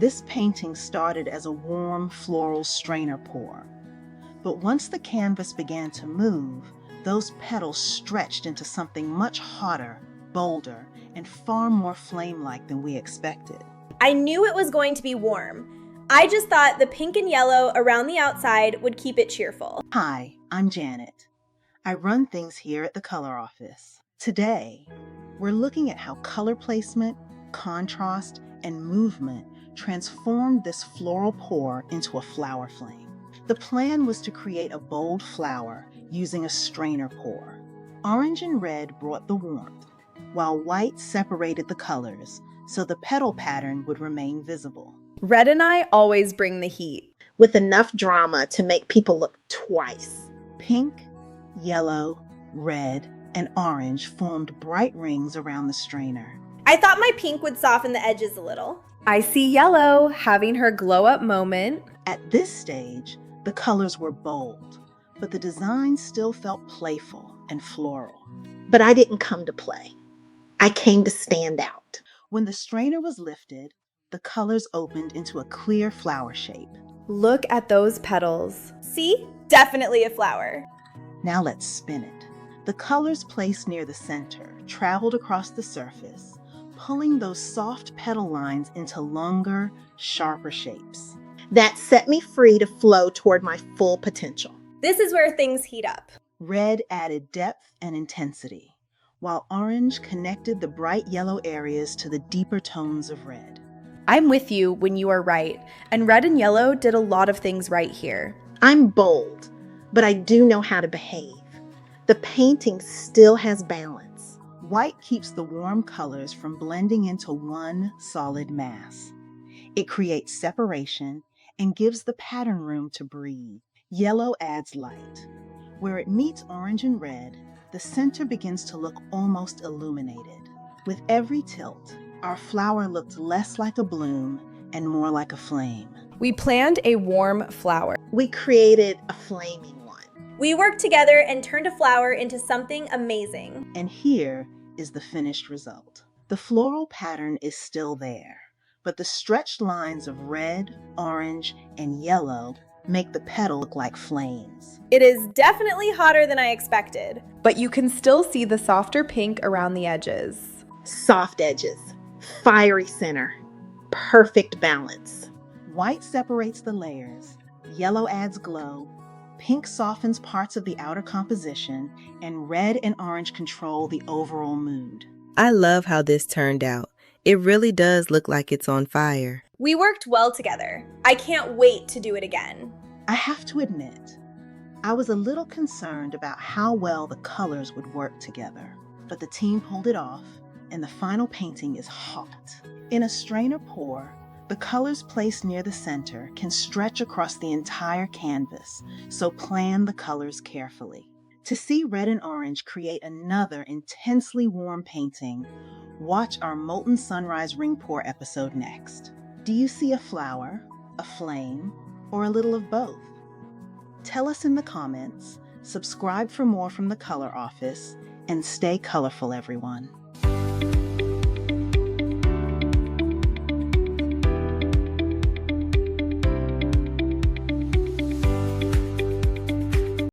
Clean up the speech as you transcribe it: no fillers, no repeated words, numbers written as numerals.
This painting started as a warm floral strainer pour, but once the canvas began to move, those petals stretched into something much hotter, bolder, and far more flame-like than we expected. I knew it was going to be warm. I just thought the pink and yellow around the outside would keep it cheerful. Hi, I'm Janet. I run things here at the color office. Today, we're looking at how color placement, contrast, and movement transformed this floral pour into a flower flame. The plan was to create a bold flower using a strainer pour. Orange and red brought the warmth, while white separated the colors so the petal pattern would remain visible. Red and I always bring the heat, with enough drama to make people look twice. Pink, yellow, red, and orange formed bright rings around the strainer. I thought my pink would soften the edges a little. I see yellow having her glow-up moment. At this stage, the colors were bold, but the design still felt playful and floral. But I didn't come to play. I came to stand out. When the strainer was lifted, the colors opened into a clear flower shape. Look at those petals. See? Definitely a flower. Now let's spin it. The colors placed near the center traveled across the surface, pulling those soft petal lines into longer, sharper shapes. That set me free to flow toward my full potential. This is where things heat up. Red added depth and intensity, while orange connected the bright yellow areas to the deeper tones of red. I'm with you when you are right, and red and yellow did a lot of things right here. I'm bold, but I do know how to behave. The painting still has balance. White keeps the warm colors from blending into one solid mass. It creates separation and gives the pattern room to breathe. Yellow adds light. Where it meets orange and red, the center begins to look almost illuminated. With every tilt, our flower looked less like a bloom and more like a flame. We planned a warm flower. We created a flaming one. We worked together and turned a flower into something amazing. And here is the finished result. The floral pattern is still there, but the stretched lines of red, orange, and yellow make the petal look like flames. It is definitely hotter than I expected. But you can still see the softer pink around the edges. Soft edges, fiery center, perfect balance. White separates the layers, yellow adds glow, pink softens parts of the outer composition, and red and orange control the overall mood. I love how this turned out. It really does look like it's on fire. We worked well together. I can't wait to do it again. I have to admit, I was a little concerned about how well the colors would work together, but the team pulled it off, and the final painting is hot. In a strainer pour, the colors placed near the center can stretch across the entire canvas, so plan the colors carefully. To see red and orange create another intensely warm painting, watch our Molten Sunrise Ring Pour episode next. Do you see a flower, a flame, or a little of both? Tell us in the comments, subscribe for more from the Color Office, and stay colorful, everyone.